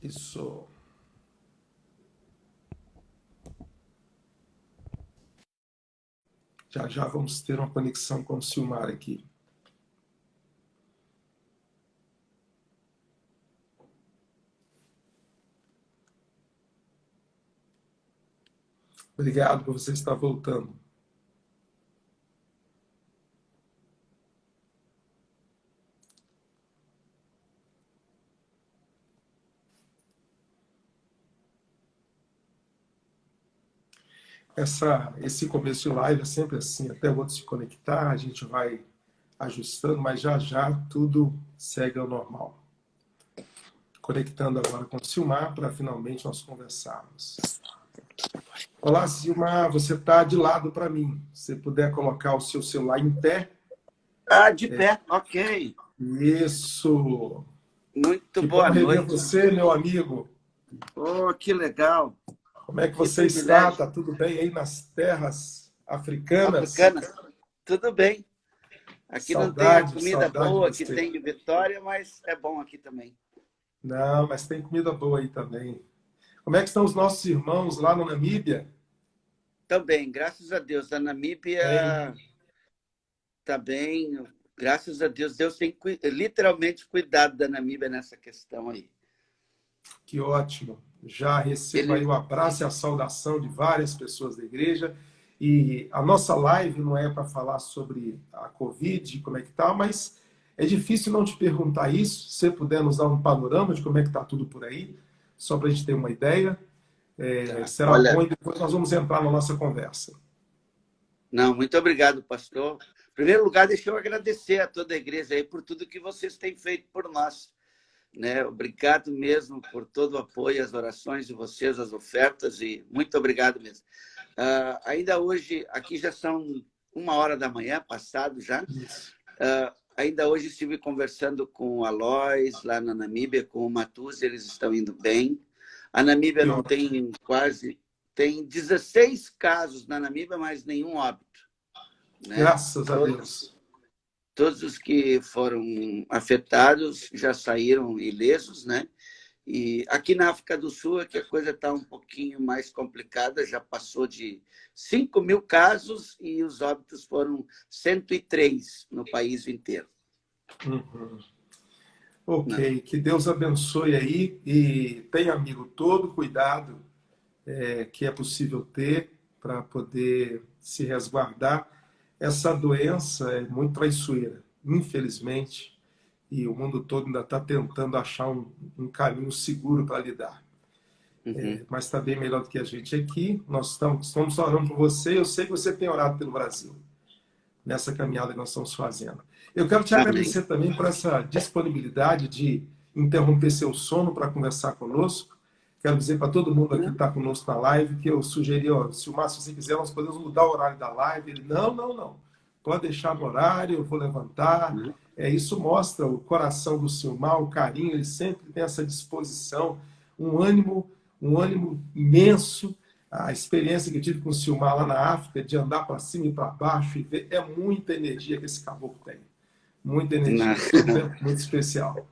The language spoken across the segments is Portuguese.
Isso. Já já vamos ter uma conexão com o Silmar aqui. Obrigado por você estar voltando. Esse começo de live é sempre assim, até o outro se conectar, a gente vai ajustando, mas já já tudo segue ao normal. Conectando agora com o Silmar para finalmente nós conversarmos. Olá, Silmar, você está de lado para mim. Se puder colocar o seu celular em pé. Ah, de pé, ok. Isso. Muito Que boa bom rever noite. você, meu amigo. Oh, que legal. Como é que Que você está? privilégio. Está tudo bem aí nas terras africanas? Africana, tudo bem. Aqui não tem a comida Saudade de boa que você. tem de Vitória, mas é bom aqui também. Não, mas tem comida boa aí também. Como é que estão os nossos irmãos lá na Namíbia? Também, graças a Deus. A Bem, Namíbia está bem. Graças a Deus, Deus tem literalmente cuidado da Namíbia nessa questão aí. que ótimo. Já recebo aí Ele, o abraço e a saudação de várias pessoas da igreja. E a nossa live não é para falar sobre a Covid, como é que tá, mas é difícil não te perguntar isso. Se você puder nos dar um panorama de como é que tá tudo por aí, só para a gente ter uma ideia, tá. será bom Olha, e depois nós vamos entrar na nossa conversa. não, muito obrigado, pastor. Em primeiro lugar, deixa eu agradecer a toda a igreja aí por tudo que vocês têm feito por nós. Né? Obrigado mesmo por todo o apoio, as orações de vocês, as ofertas, e muito obrigado mesmo. Ainda hoje, aqui já são 1h da manhã, passado já. Ainda hoje estive conversando com o Alois, lá na Namíbia, com o Matuz, eles estão indo bem. A Namíbia não tem tem 16 casos na Namíbia, mas nenhum óbito. Né? Graças a Deus. Todos os que foram afetados já saíram ilesos, né? E aqui na África do Sul é que a coisa está um pouquinho mais complicada, já passou de 5.000 casos e os óbitos foram 103 no país inteiro. Uhum. Ok, que Deus abençoe aí e tenha, amigo, todo o cuidado que é possível ter para poder se resguardar. Essa doença é muito traiçoeira, infelizmente, e o mundo todo ainda está tentando achar um caminho seguro para lidar. Uhum. Mas está bem melhor do que a gente aqui. Nós estamos orando por você. Eu sei que você tem orado pelo Brasil, nessa caminhada que nós estamos fazendo. Eu quero te Amém. agradecer também por essa disponibilidade de interromper seu sono para conversar conosco. Quero dizer para todo mundo aqui que está conosco na live que eu sugeri, ó, Silmar, se você quiser, nós podemos mudar o horário da live. Ele, não. Pode deixar no horário, eu vou levantar. Isso mostra o coração do Silmar, o carinho, ele sempre tem essa disposição, um ânimo imenso. A experiência que eu tive com o Silmar lá na África, de andar para cima e para baixo, e ver, é muita energia que esse caboclo tem. Muita energia, muito especial.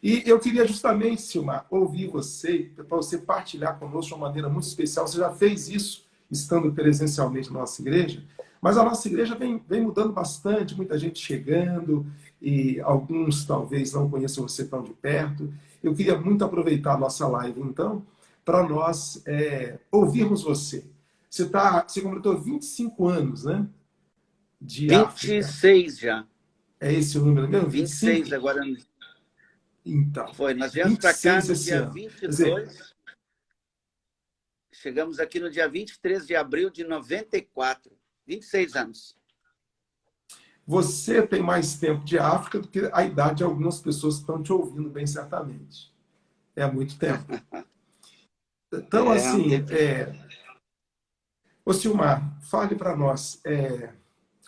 E eu queria justamente, Silmar, ouvir você, para você partilhar conosco de uma maneira muito especial. Você já fez isso estando presencialmente na nossa igreja, mas a nossa igreja vem mudando bastante, muita gente chegando, e alguns talvez não conheçam você tão de perto. Eu queria muito aproveitar a nossa live, então, para nós ouvirmos você. Você completou 25 anos, né? De África. 26 já. É esse o número mesmo? 26 25? agora. Então, Foi. Nós viemos para cá 26 no esse dia ano. Quer dizer, 22. Chegamos aqui no dia 23 de abril de 94. 26 anos. você tem mais tempo de África do que a idade de algumas pessoas que estão te ouvindo, bem certamente. É muito tempo. Então, Um assim, tempinho. ô Silmar, fale para nós,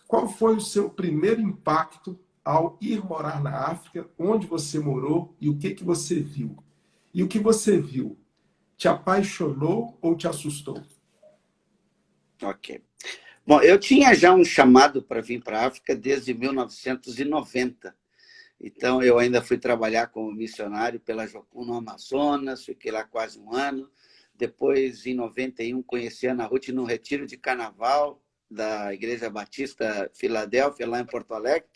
qual foi o seu primeiro impacto ao ir morar na África, onde você morou e o que você viu? E o que você viu, te apaixonou ou te assustou? Ok. Bom, eu tinha já um chamado para vir para a África desde 1990. Então, eu ainda fui trabalhar como missionário pela Jocum no Amazonas, fiquei lá quase um ano. Depois, em 91, conheci a Ana Ruth num retiro de carnaval da Igreja Batista Filadélfia, lá em Porto Alegre.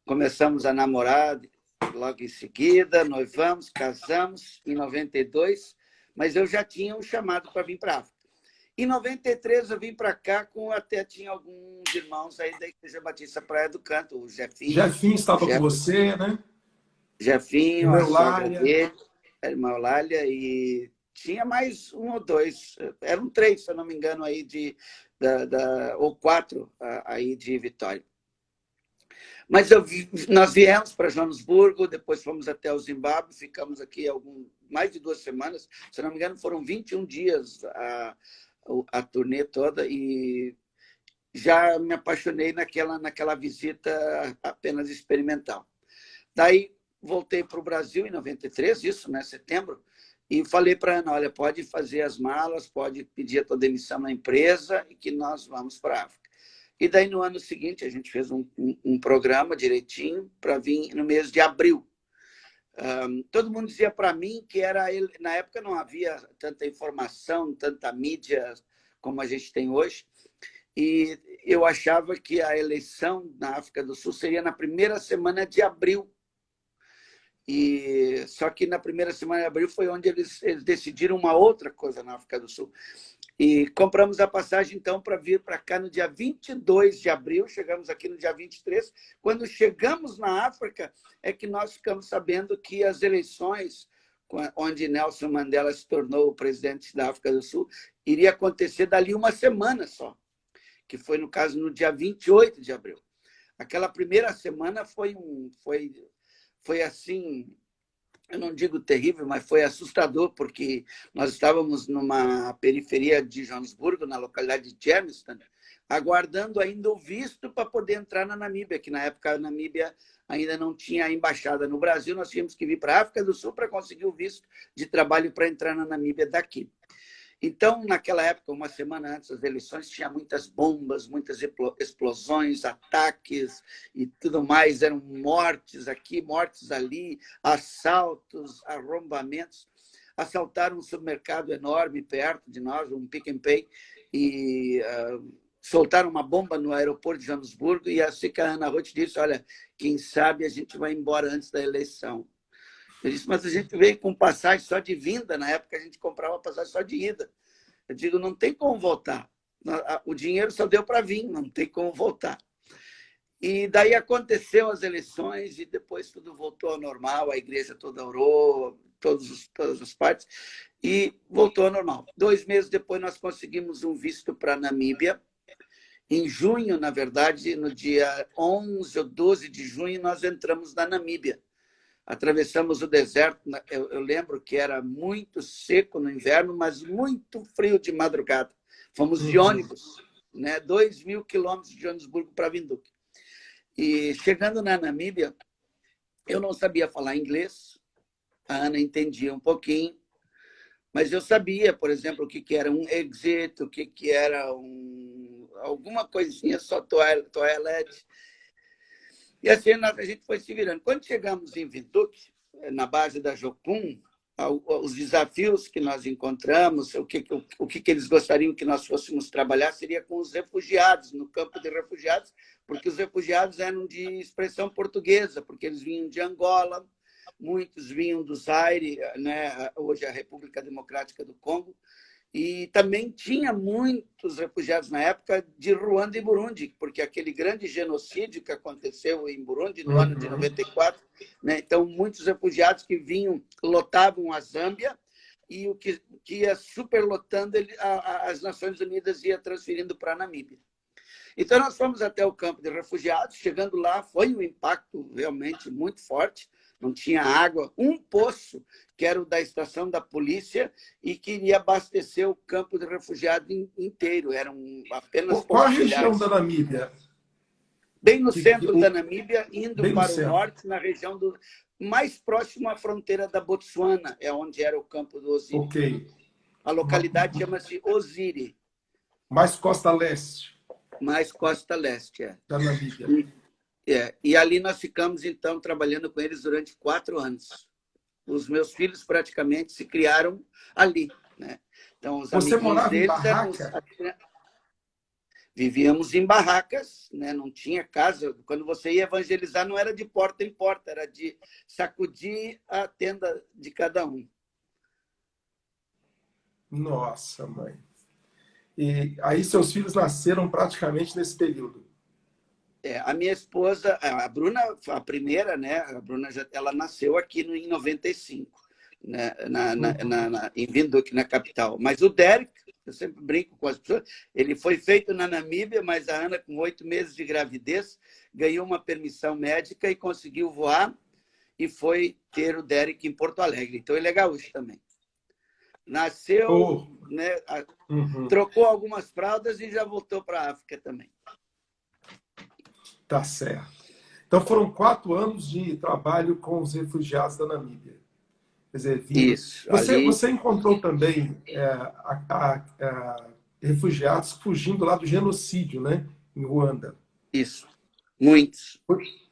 Começamos a namorar logo em seguida, noivamos, casamos em 92, mas eu já tinha um chamado para vir para a África. Em 93, eu vim para cá até tinha alguns irmãos aí da Igreja Batista Praia do Canto, o Jefinho. Jefinho estava com você, né? Jefinho, a sogra dele, a irmã Eulália, e tinha mais um ou dois, eram 3, se eu não me engano, aí ou 4 aí de Vitória. Mas nós viemos para Joanesburgo, depois fomos até o Zimbábue, ficamos aqui mais de 2 semanas, se eu não me engano, foram 21 dias a turnê toda, e já me apaixonei naquela visita apenas experimental. Daí voltei para o Brasil em 93, isso, né, setembro, e falei para a Ana, olha, pode fazer as malas, pode pedir a tua demissão na empresa e que nós vamos para a África. E daí, no ano seguinte, a gente fez um programa direitinho para vir no mês de abril. Todo mundo dizia para mim que na época não havia tanta informação, tanta mídia como a gente tem hoje, e eu achava que a eleição na África do Sul seria na primeira semana de abril. Só que na primeira semana de abril foi onde eles decidiram uma outra coisa na África do Sul. E compramos a passagem, então, para vir para cá no dia 22 de abril, chegamos aqui no dia 23. Quando chegamos na África, é que nós ficamos sabendo que as eleições, onde Nelson Mandela se tornou o presidente da África do Sul, iria acontecer dali uma semana só, que foi, no caso, no dia 28 de abril. Aquela primeira semana foi assim, eu não digo terrível, mas foi assustador, porque nós estávamos numa periferia de Joanesburgo, na localidade de Germiston, aguardando ainda o visto para poder entrar na Namíbia, que na época a Namíbia ainda não tinha embaixada no Brasil, nós tínhamos que vir para a África do Sul para conseguir o visto de trabalho para entrar na Namíbia daqui. Então, naquela época, uma semana antes das eleições, tinha muitas bombas, muitas explosões, ataques e tudo mais. Eram mortes aqui, mortes ali, assaltos, arrombamentos. Assaltaram um supermercado enorme perto de nós, um Pick and Pay, e soltaram uma bomba no aeroporto de Joanesburgo. E assim que a Ana Ruth disse, olha, quem sabe a gente vai embora antes da eleição. Eu disse, mas a gente veio com passagem só de vinda. Na época, a gente comprava passagem só de ida. Eu digo, não tem como voltar. O dinheiro só deu para vir, não tem como voltar. E daí aconteceu as eleições e depois tudo voltou ao normal, a igreja toda orou, todas as partes, e voltou ao normal. 2 meses depois, nós conseguimos um visto para a Namíbia. Em junho, na verdade, no dia 11 ou 12 de junho, nós entramos na Namíbia. Atravessamos o deserto, eu lembro que era muito seco no inverno, mas muito frio de madrugada. Fomos de ônibus, né? 2.000 quilômetros de Joanesburgo para Windhoek. E chegando na Namíbia, eu não sabia falar inglês, a Ana entendia um pouquinho, mas eu sabia, por exemplo, o que era um exit, o que era alguma coisinha só toilet. E assim a gente foi se virando. Quando chegamos em Windhoek, na base da Jocum, os desafios que nós encontramos, o que eles gostariam que nós fôssemos trabalhar seria com os refugiados, no campo de refugiados, porque os refugiados eram de expressão portuguesa, porque eles vinham de Angola, muitos vinham do Zaire, né, hoje a República Democrática do Congo, e também tinha muitos refugiados na época de Ruanda e Burundi, porque aquele grande genocídio que aconteceu em Burundi no ano de 94, né? Então, muitos refugiados que vinham, lotavam a Zâmbia, e o que ia superlotando, as Nações Unidas ia transferindo para a Namíbia. Então, nós fomos até o campo de refugiados, chegando lá, foi um impacto realmente muito forte, não tinha água, um poço, que era o da estação da polícia, e que iria abastecer o campo de refugiado inteiro. Eram apenas qual a região da Namíbia? Bem no centro da Namíbia, indo para o centro. norte, na região mais próximo à fronteira da Botsuana, é onde era o campo do Oziri. Ok. A localidade chama-se Oziri. Mais costa leste. Mais costa leste, é. Da Namíbia. E ali nós ficamos, então, trabalhando com eles durante 4 anos. Os meus filhos praticamente se criaram ali, né? Então, os Você amiguinhos morava em deles eram... barraca? Vivíamos em barracas, né? Não tinha casa. Quando você ia evangelizar, não era de porta em porta, era de sacudir a tenda de cada um. Nossa, mãe. E aí seus filhos nasceram praticamente nesse período. A minha esposa, a Bruna, a primeira, né? A Bruna ela nasceu aqui em 95, né? Em Windhoek, na capital. Mas o Derek, eu sempre brinco com as pessoas, ele foi feito na Namíbia, mas a Ana, com 8 meses de gravidez, ganhou uma permissão médica e conseguiu voar e foi ter o Derek em Porto Alegre. Então ele é gaúcho também. Nasceu, né? Trocou algumas fraldas e já voltou para a África também. Tá certo. Então foram 4 anos de trabalho com os refugiados da Namíbia. Quer dizer, vindo. Isso. Você encontrou também refugiados fugindo lá do genocídio, né? Em Ruanda. Isso. Muitos.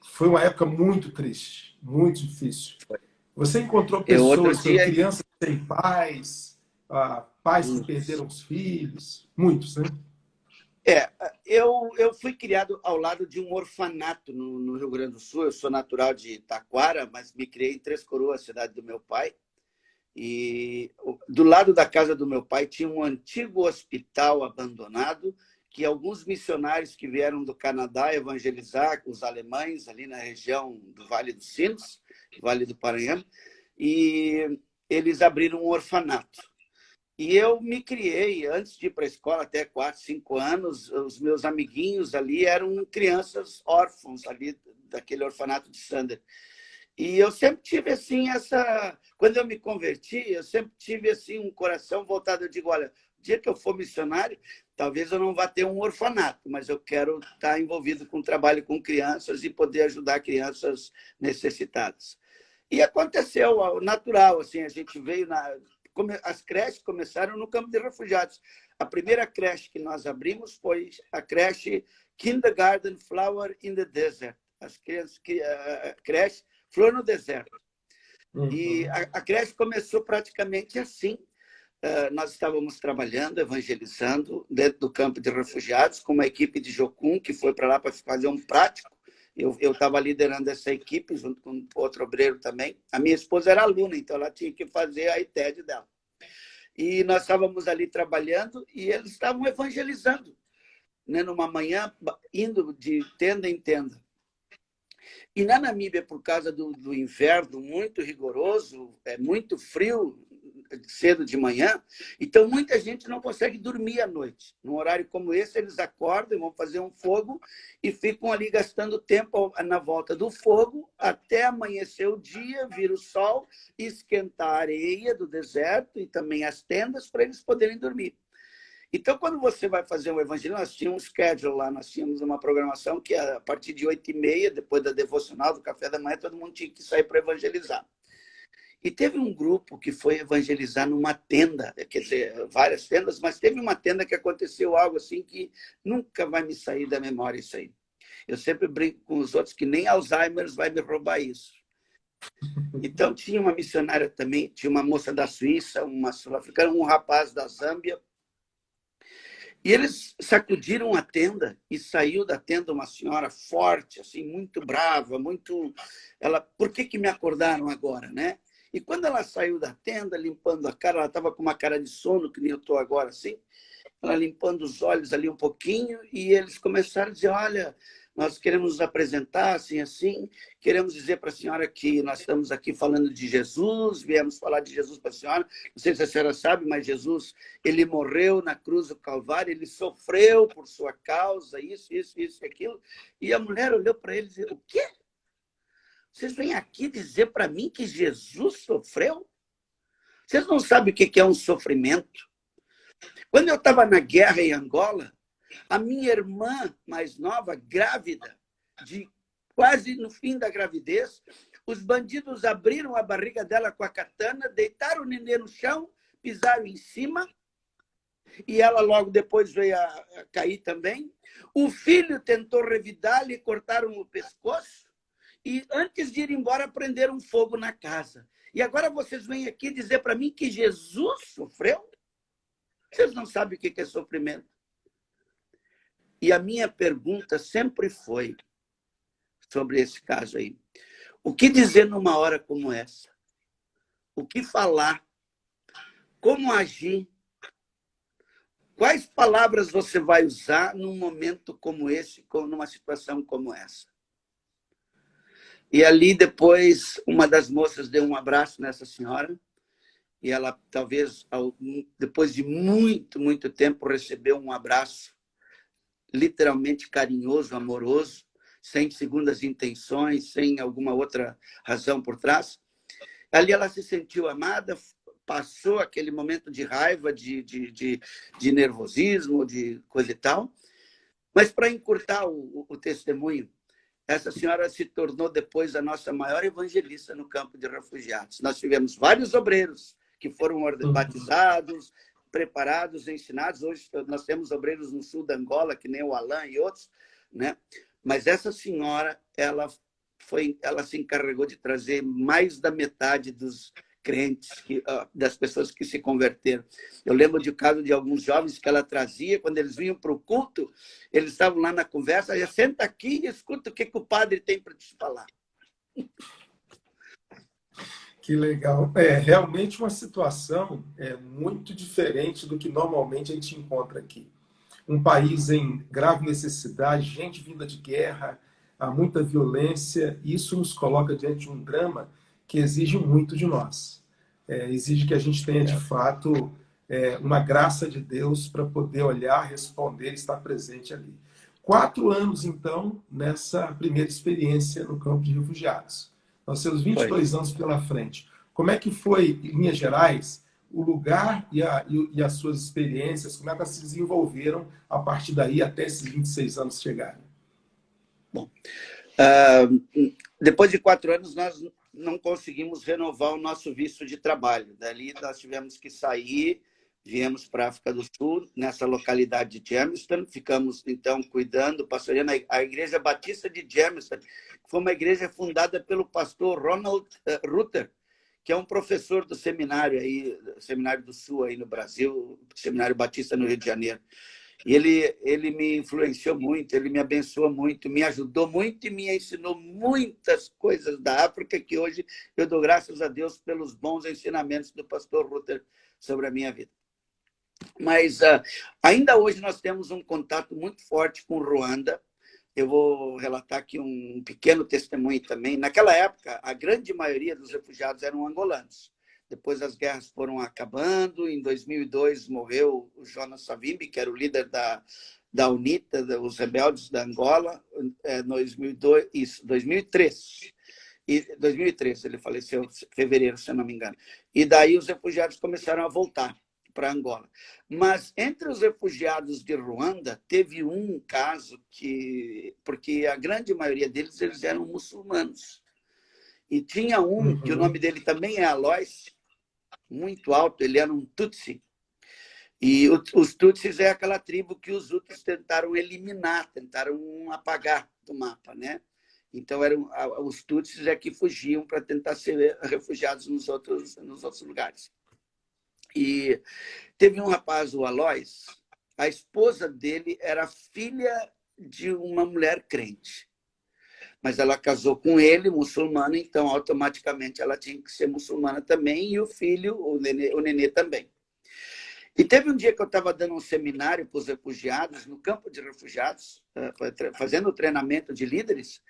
Foi uma época muito triste, muito difícil. Você encontrou pessoas, crianças sem pais, pais que perderam os filhos, muitos, né? Eu fui criado ao lado de um orfanato no Rio Grande do Sul. Eu sou natural de Taquara, mas me criei em Três Coroas, cidade do meu pai. E do lado da casa do meu pai tinha um antigo hospital abandonado que alguns missionários que vieram do Canadá evangelizar os alemães ali na região do Vale dos Sinos, Vale do Paranhama, e eles abriram um orfanato. E eu me criei, antes de ir para a escola, até 4, 5 anos, os meus amiguinhos ali eram crianças órfãos ali daquele orfanato de Sander. E eu sempre tive assim quando eu me converti, eu sempre tive assim um coração voltado. Eu digo, olha, o dia que eu for missionário, talvez eu não vá ter um orfanato, mas eu quero estar envolvido com trabalho com crianças e poder ajudar crianças necessitadas. E aconteceu, natural, assim, a gente veio as creches começaram no campo de refugiados. A primeira creche que nós abrimos foi a creche Kindergarten Flower in the Desert. As crianças, a creche Flor no Deserto. E a creche começou praticamente assim. Nós estávamos trabalhando, evangelizando dentro do campo de refugiados com uma equipe de Jocum que foi para lá para fazer um prático. Eu estava liderando essa equipe junto com outro obreiro também. A minha esposa era aluna, então ela tinha que fazer a ITED dela. E nós estávamos ali trabalhando e eles estavam evangelizando, né, numa manhã, indo de tenda em tenda. E na Namíbia, por causa do inverno muito rigoroso, é muito frio, cedo de manhã, então muita gente não consegue dormir à noite. Num horário como esse, eles acordam e vão fazer um fogo e ficam ali gastando tempo na volta do fogo até amanhecer o dia, vir o sol, esquentar a areia do deserto e também as tendas para eles poderem dormir. Então, quando você vai fazer um evangelho, nós tínhamos um schedule lá, nós tínhamos uma programação que a partir de 8h30, depois da devocional, do café da manhã, todo mundo tinha que sair para evangelizar. E teve um grupo que foi evangelizar numa tenda, quer dizer, várias tendas, mas teve uma tenda que aconteceu algo assim que nunca vai me sair da memória isso aí. Eu sempre brinco com os outros que nem Alzheimer vai me roubar isso. Então, tinha uma missionária também, tinha uma moça da Suíça, uma sul-africana, um rapaz da Zâmbia. E eles sacudiram a tenda e saiu da tenda uma senhora forte, assim, muito brava, muito... Por que me acordaram agora, né? E quando ela saiu da tenda, limpando a cara, ela estava com uma cara de sono, que nem eu estou agora, assim, ela limpando os olhos ali um pouquinho, e eles começaram a dizer, olha, nós queremos nos apresentar, assim, assim, queremos dizer para a senhora que nós estamos aqui falando de Jesus, viemos falar de Jesus para a senhora, não sei se a senhora sabe, mas Jesus, ele morreu na cruz do Calvário, ele sofreu por sua causa, isso e aquilo, e a mulher olhou para ele e disse, o quê? Vocês vêm aqui dizer para mim que Jesus sofreu? Vocês não sabem o que é um sofrimento? Quando eu estava na guerra em Angola, a minha irmã mais nova, grávida, quase no fim da gravidez, os bandidos abriram a barriga dela com a katana, deitaram o nenê no chão, pisaram em cima e ela logo depois veio a cair também. O filho tentou revidar-lhe, cortaram o pescoço, e antes de ir embora, prenderam fogo na casa. E agora vocês vêm aqui dizer para mim que Jesus sofreu? Vocês não sabem o que é sofrimento. E a minha pergunta sempre foi sobre esse caso aí. O que dizer numa hora como essa? O que falar? Como agir? Quais palavras você vai usar num momento como esse, numa situação como essa? E ali, depois, uma das moças deu um abraço nessa senhora, e ela, talvez, depois de muito, muito tempo, recebeu um abraço literalmente carinhoso, amoroso, sem segundas intenções, sem alguma outra razão por trás. Ali ela se sentiu amada, passou aquele momento de raiva, de nervosismo, de coisa e tal. Mas, para encurtar o testemunho, essa senhora se tornou depois a nossa maior evangelista no campo de refugiados. Nós tivemos vários obreiros que foram batizados, preparados, ensinados. Hoje nós temos obreiros no sul da Angola, que nem o Alain e outros, né? Mas essa senhora, ela se encarregou de trazer mais da metade dos crentes, das pessoas que se converteram. Eu lembro do caso de alguns jovens que ela trazia, quando eles vinham para o culto, eles estavam lá na conversa, e senta aqui e escuta o que o padre tem para te falar. Que legal. É realmente uma situação muito diferente do que normalmente a gente encontra aqui. Um país em grave necessidade, gente vinda de guerra, há muita violência, e isso nos coloca diante de um drama que exige muito de nós. Exige que a gente tenha, de fato, uma graça de Deus para poder olhar, responder, estar presente ali. 4 anos, então, nessa primeira experiência no campo de refugiados. Nós temos 22 anos pela frente. Como é que foi, em linhas gerais, o lugar e as suas experiências, como é que elas se desenvolveram a partir daí até esses 26 anos chegarem? Bom, depois de 4 anos, nós não conseguimos renovar o nosso visto de trabalho. Dali, nós tivemos que sair, viemos para a África do Sul, nessa localidade de Germiston, ficamos, então, cuidando, pastoreando a Igreja Batista de Germiston, que foi uma igreja fundada pelo pastor Ronald Rutter, que é um professor do seminário Seminário do Sul aí no Brasil, Seminário Batista no Rio de Janeiro. E ele me influenciou muito, ele me abençoou muito, me ajudou muito e me ensinou muitas coisas da África que hoje eu dou graças a Deus pelos bons ensinamentos do pastor Rutter sobre a minha vida. Mas ainda hoje nós temos um contato muito forte com Ruanda. Eu vou relatar aqui um pequeno testemunho também. Naquela época, a grande maioria dos refugiados eram angolanos. Depois as guerras foram acabando. Em 2002 morreu o Jonas Savimbi, que era o líder da UNITA, os rebeldes da Angola. 2003. E 2003 ele faleceu, em fevereiro, se eu não me engano. E daí os refugiados começaram a voltar para Angola. Mas entre os refugiados de Ruanda, teve um caso porque a grande maioria deles eles eram muçulmanos. E tinha um, que o nome dele também é Alois, muito alto, ele era um Tutsi. E os Tutsis é aquela tribo que os Hutus tentaram eliminar, tentaram apagar do mapa, né? Então, os Tutsis é que fugiam para tentar ser refugiados nos outros lugares. E teve um rapaz, o Alois, a esposa dele era filha de uma mulher crente. Mas ela casou com ele, muçulmana, então automaticamente ela tinha que ser muçulmana também, e o filho, o nenê também. E teve um dia que eu estava dando um seminário para os refugiados, no campo de refugiados, fazendo o treinamento de líderes,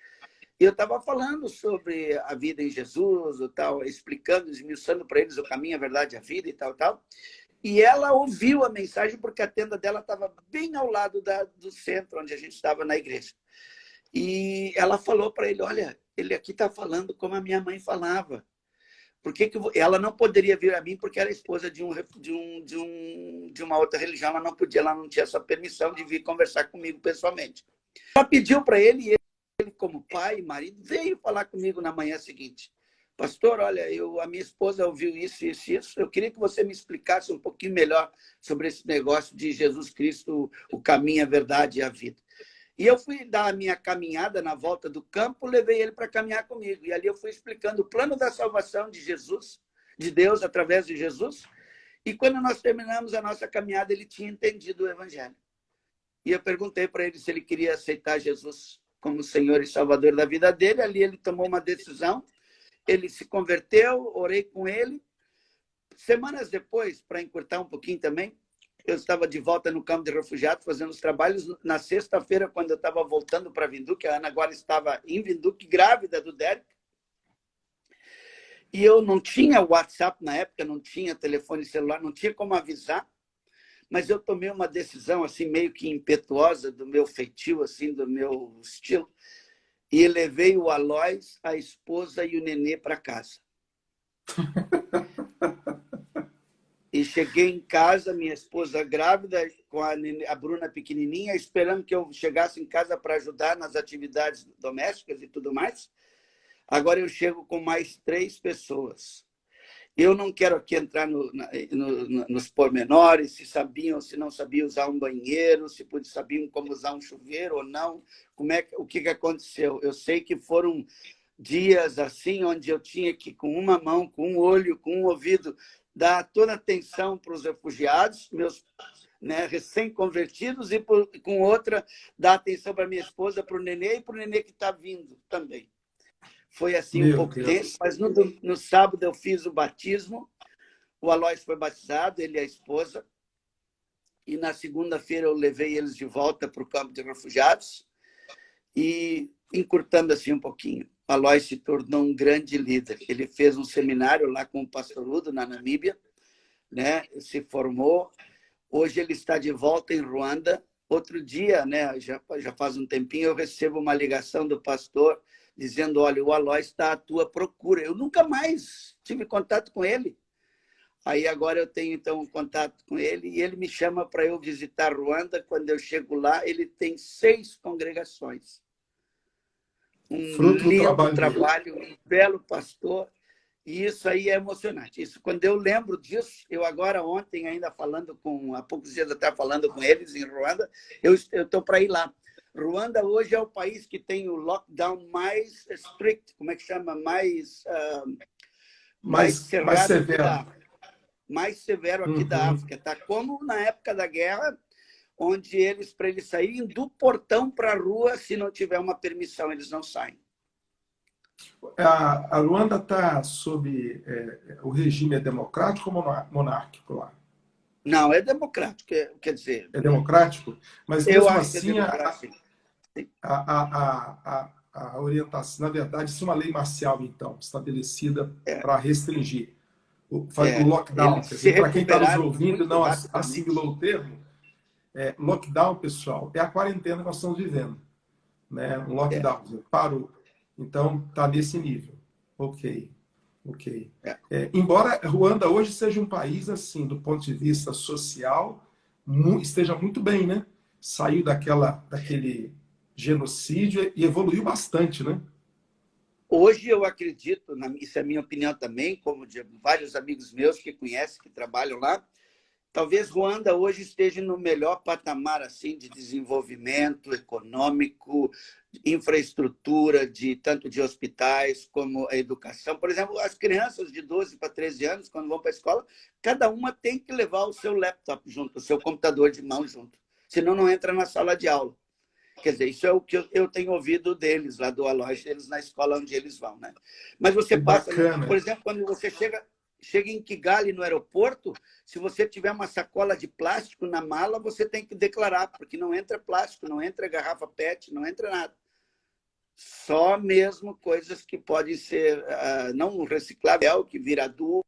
e eu estava falando sobre a vida em Jesus, tal, explicando, esmiuçando para eles o caminho, a verdade, a vida e tal, tal. E ela ouviu a mensagem porque a tenda dela estava bem ao lado do centro, onde a gente estava na igreja. E ela falou para ele, olha, ele aqui está falando como a minha mãe falava. Por que ela não poderia vir a mim porque era esposa de uma outra religião, ela não podia, ela não tinha essa permissão de vir conversar comigo pessoalmente. Ela pediu para ele, e ele, como pai e marido, veio falar comigo na manhã seguinte. pastor, olha, a minha esposa ouviu isso, isso, isso. Eu queria que você me explicasse um pouquinho melhor sobre esse negócio de Jesus Cristo, o caminho, a verdade e a vida. E eu fui dar a minha caminhada na volta do campo, levei ele para caminhar comigo. E ali eu fui explicando o plano da salvação de Jesus, de Deus, através de Jesus. E quando nós terminamos a nossa caminhada, ele tinha entendido o evangelho. E eu perguntei para ele se ele queria aceitar Jesus como Senhor e Salvador da vida dele. Ali ele tomou uma decisão, ele se converteu, orei com ele. Semanas depois, para encurtar um pouquinho também, eu estava de volta no campo de refugiados, fazendo os trabalhos. Na sexta-feira, quando eu estava voltando para Vinduque, a Ana agora estava em Vinduque, grávida do Derek. E eu não tinha WhatsApp na época, não tinha telefone celular, não tinha como avisar. Mas eu tomei uma decisão assim meio que impetuosa, do meu feitio, assim, do meu estilo. E levei o Alois, a esposa e o nenê para casa. E cheguei em casa, minha esposa grávida, com a Bruna pequenininha, esperando que eu chegasse em casa para ajudar nas atividades domésticas e tudo mais. Agora eu chego com mais 3 pessoas. Eu não quero aqui entrar nos pormenores, se sabiam, se não sabiam usar um banheiro, se sabiam como usar um chuveiro ou não, o que aconteceu. Eu sei que foram dias assim, onde eu tinha que, com uma mão, com um olho, com um ouvido, dar toda a atenção para os refugiados, meus recém-convertidos, e com outra, dar atenção para minha esposa, para o nenê e para o nenê que está vindo também. Foi assim um pouco tenso, mas no sábado eu fiz o batismo, o Alois foi batizado, ele e a esposa, e na segunda-feira eu levei eles de volta para o campo de refugiados, e encurtando assim um pouquinho, o Alois se tornou um grande líder. Ele fez um seminário lá com o pastor Udo, na Namíbia, se formou. Hoje ele está de volta em Ruanda. Outro dia, já faz um tempinho, eu recebo uma ligação do pastor dizendo, olha, o Alois está à tua procura. Eu nunca mais tive contato com ele. Aí agora eu tenho, então, um contato com ele e ele me chama para eu visitar Ruanda. Quando eu chego lá, ele tem 6 congregações. Um lindo trabalho, um belo pastor. E isso aí é emocionante. Isso, quando eu lembro disso, eu agora ontem ainda há poucos dias até falando com eles em Ruanda, eu estou para ir lá. Ruanda hoje é o país que tem o lockdown mais strict, como é que chama? Mais severo. Mais severo aqui da África. Tá como na época da guerra, onde para eles saírem do portão para a rua, se não tiver uma permissão, eles não saem. A Ruanda está sob o regime democrático ou monárquico lá? Não, é democrático, quer dizer... É democrático? Mas eu mesmo acho assim, que é democrático. a orientação, na verdade, isso é uma lei marcial, então, estabelecida para restringir o lockdown. Para quem está nos ouvindo e não assimilou o termo, lockdown, pessoal, é a quarentena que nós estamos vivendo. Um lockdown, parou. Então, está nesse nível. Ok. Embora Ruanda hoje seja um país, assim, do ponto de vista social, esteja muito bem, né? Saiu daquele genocídio e evoluiu bastante, né? Hoje eu acredito, isso é a minha opinião também, como de vários amigos meus que conhecem, que trabalham lá, talvez Ruanda hoje esteja no melhor patamar assim, de desenvolvimento econômico, infraestrutura, tanto de hospitais como a educação. Por exemplo, as crianças de 12 para 13 anos, quando vão para a escola, cada uma tem que levar o seu laptop junto, o seu computador de mão junto. Senão não entra na sala de aula. Quer dizer, isso é o que eu tenho ouvido deles, lá do Alois, deles na escola onde eles vão. Mas você passa, por exemplo, quando você chega em Kigali, no aeroporto, se você tiver uma sacola de plástico na mala, você tem que declarar, porque não entra plástico, não entra garrafa PET, não entra nada. Só mesmo coisas que podem ser não reciclável, que vira adubo,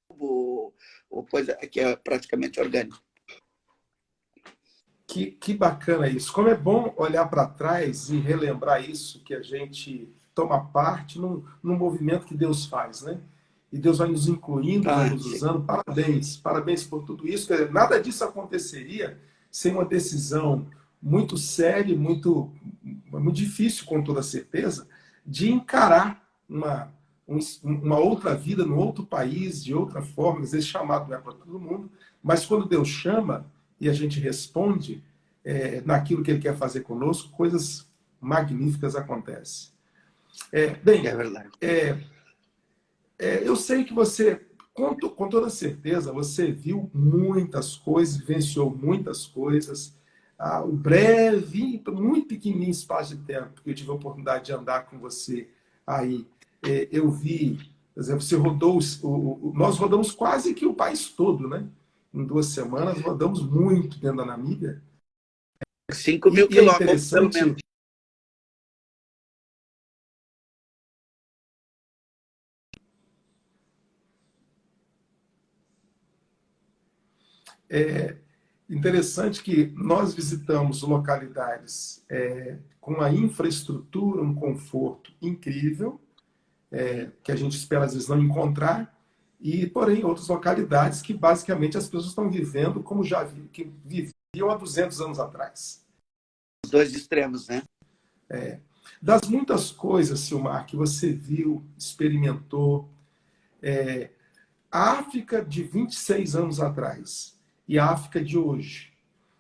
ou coisa que é praticamente orgânica. Que bacana isso. Como é bom olhar para trás e relembrar isso, que a gente toma parte num movimento que Deus faz, né? E Deus vai nos incluindo, vai nos usando. Parabéns por tudo isso. Nada disso aconteceria sem uma decisão muito séria, muito difícil, com toda certeza, de encarar uma outra vida, num outro país, de outra forma. Às vezes chamado não é para todo mundo, mas quando Deus chama e a gente responde naquilo que Ele quer fazer conosco, coisas magníficas acontecem. É Bem, verdade. eu sei que você, com toda certeza, você viu muitas coisas, vivenciou muitas coisas. O breve, muito pequenininho espaço de tempo que eu tive a oportunidade de andar com você aí, eu vi, por exemplo, você rodou, nós rodamos quase que o país todo, né? Em 2 semanas, rodamos muito dentro da Namíbia. 5.000 E é quilômetros, pelo interessante. menos. Interessante que nós visitamos localidades com uma infraestrutura, um conforto incrível, que a gente espera às vezes não encontrar, e porém outras localidades que basicamente as pessoas estão vivendo como que viviam há 200 anos atrás. Os dois extremos, né? Das muitas coisas, Silmar, que você viu, experimentou, a África de 26 anos atrás e a África de hoje,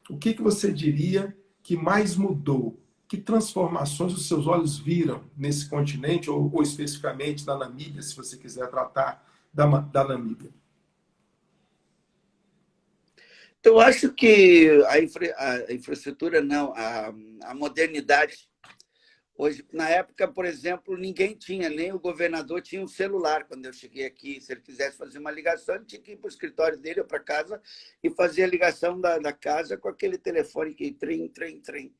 o que você diria que mais mudou? Que transformações os seus olhos viram nesse continente, ou especificamente na Namíbia, se você quiser tratar da Namíbia? Eu acho que a infraestrutura, não, a modernidade. Hoje, na época, por exemplo, ninguém tinha, nem o governador tinha um celular quando eu cheguei aqui. Se ele quisesse fazer uma ligação, ele tinha que ir para o escritório dele ou para casa e fazer a ligação da casa com aquele telefone que trem, trem, trem.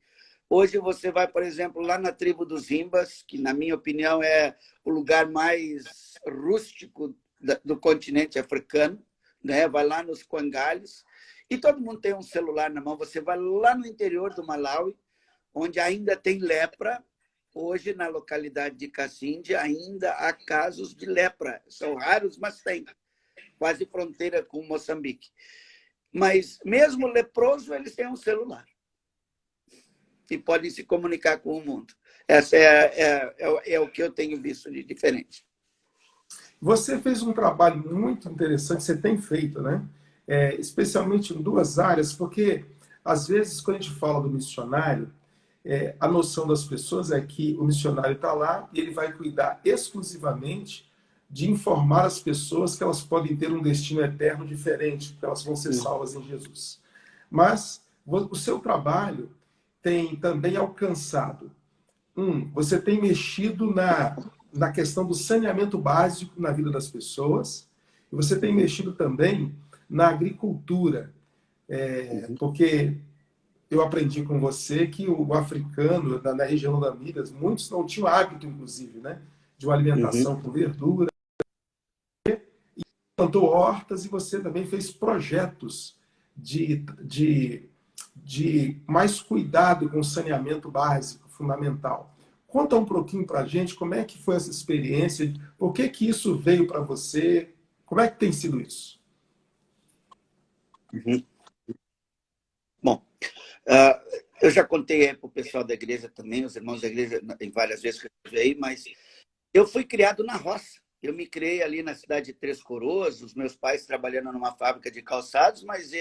Hoje você vai, por exemplo, lá na tribo dos Imbas, que, na minha opinião, é o lugar mais rústico do continente africano, né? Vai lá nos Quangales e todo mundo tem um celular na mão. Você vai lá no interior do Malawi, onde ainda tem lepra. Hoje, na localidade de Cassinde, ainda há casos de lepra. São raros, mas tem. Quase fronteira com Moçambique. Mas, mesmo leproso, eles têm um celular. E podem se comunicar com o mundo. Essa é o que eu tenho visto de diferente. Você fez um trabalho muito interessante, você tem feito, né? Especialmente em duas áreas, porque, às vezes, quando a gente fala do missionário, a noção das pessoas é que o missionário está lá e ele vai cuidar exclusivamente de informar as pessoas que elas podem ter um destino eterno diferente, que elas vão ser salvas em Jesus. Mas o seu trabalho tem também alcançado. Você tem mexido na questão do saneamento básico na vida das pessoas, e você tem mexido também na agricultura, porque eu aprendi com você que o africano, na região da Minas, muitos não tinham hábito, inclusive, né, de uma alimentação com verdura, plantou hortas, e você também fez projetos de mais cuidado com o saneamento básico, fundamental. Conta um pouquinho para a gente como é que foi essa experiência, por que que isso veio para você, como é que tem sido isso? Bom, eu já contei para o pessoal da igreja também, os irmãos da igreja, em várias vezes que eu veio, mas eu fui criado na roça. Eu me criei ali na cidade de Três Coroas, os meus pais trabalhando numa fábrica de calçados, mas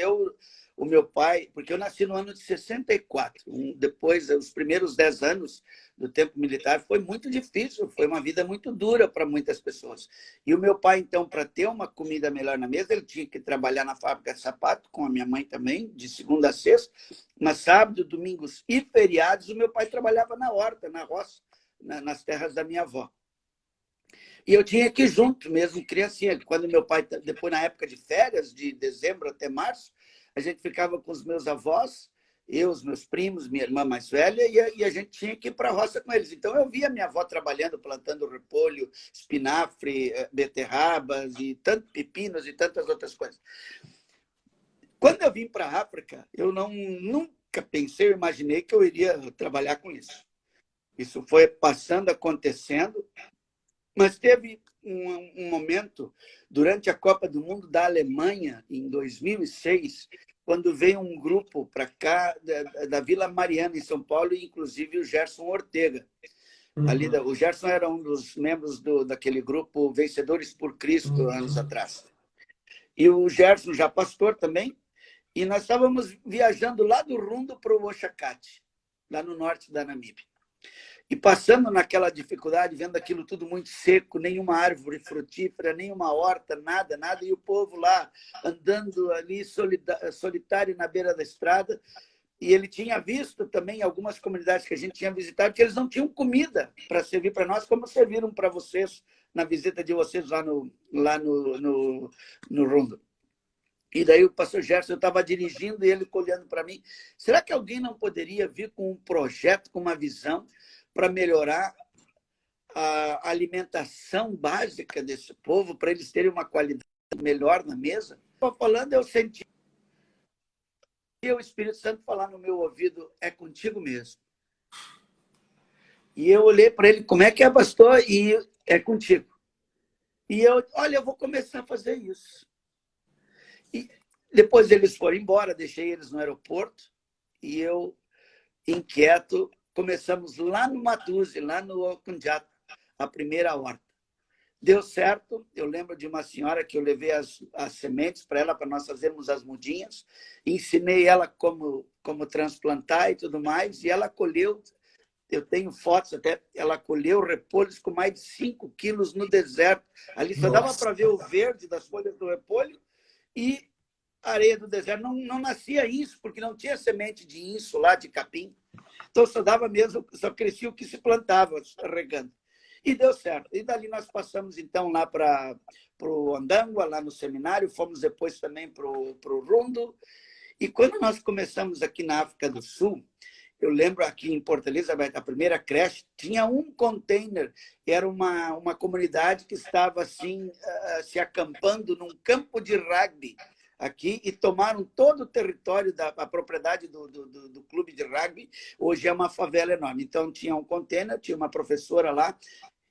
o meu pai, porque eu nasci no ano de 64, depois, os primeiros 10 anos do tempo militar, foi muito difícil, foi uma vida muito dura para muitas pessoas. E o meu pai, então, para ter uma comida melhor na mesa, ele tinha que trabalhar na fábrica de sapato, com a minha mãe também, de segunda a sexta, mas sábado, domingos e feriados, o meu pai trabalhava na horta, na roça, nas terras da minha avó. E eu tinha que ir junto, mesmo criancinha. Quando meu pai, depois na época de férias, de dezembro até março, a gente ficava com os meus avós, eu, os meus primos, minha irmã mais velha, e a gente tinha que ir para a roça com eles. Então eu via minha avó trabalhando, plantando repolho, espinafre, beterrabas, e tanto pepinos e tantas outras coisas. Quando eu vim para a África, eu nunca pensei, eu imaginei que eu iria trabalhar com isso. Isso foi passando, acontecendo. Mas teve um momento, durante a Copa do Mundo da Alemanha, em 2006, quando veio um grupo para cá, da Vila Mariana, em São Paulo, e inclusive o Gerson Ortega. Ali, o Gerson era um dos membros daquele grupo Vencedores por Cristo, anos atrás. E o Gerson, já pastor também, e nós estávamos viajando lá do Rundo para o Oxacate, lá no norte da Namíbia. E passando naquela dificuldade, vendo aquilo tudo muito seco, nenhuma árvore frutífera, nenhuma horta, nada, nada, e o povo lá andando ali solitário na beira da estrada. E ele tinha visto também algumas comunidades que a gente tinha visitado que eles não tinham comida para servir para nós, como serviram para vocês na visita de vocês lá no Rundo. E daí o pastor Gerson, eu estava dirigindo e ele olhando para mim. Será que alguém não poderia vir com um projeto, com uma visão para melhorar a alimentação básica desse povo, para eles terem uma qualidade melhor na mesa? Estou falando, eu senti o Espírito Santo falar no meu ouvido, é contigo mesmo. E eu olhei para ele, como é que é, pastor? E é contigo. E eu, olha, eu vou começar a fazer isso. E depois eles foram embora, deixei eles no aeroporto, e eu, inquieto, começamos lá no Matuze, lá no Okunjata, a primeira horta. Deu certo, eu lembro de uma senhora que eu levei as sementes para ela, para nós fazermos as mudinhas, ensinei ela como transplantar e tudo mais, e ela colheu, eu tenho fotos até, ela colheu repolhos com mais de 5 quilos no deserto. Ali só dava para ver o verde das folhas do repolho e a areia do deserto. Não nascia isso, porque não tinha semente de inso lá, de capim. Então só dava mesmo, só crescia o que se plantava, regando. E deu certo. E dali nós passamos, então, lá para o Andangua, lá no seminário, fomos depois também para o Rundo. E quando nós começamos aqui na África do Sul, eu lembro aqui em Porto Elizabeth, a primeira creche, tinha um container, era uma comunidade que estava assim, se acampando num campo de rugby aqui e tomaram todo o território a propriedade do clube de rugby. Hoje é uma favela enorme. Então, tinha um container, tinha uma professora lá,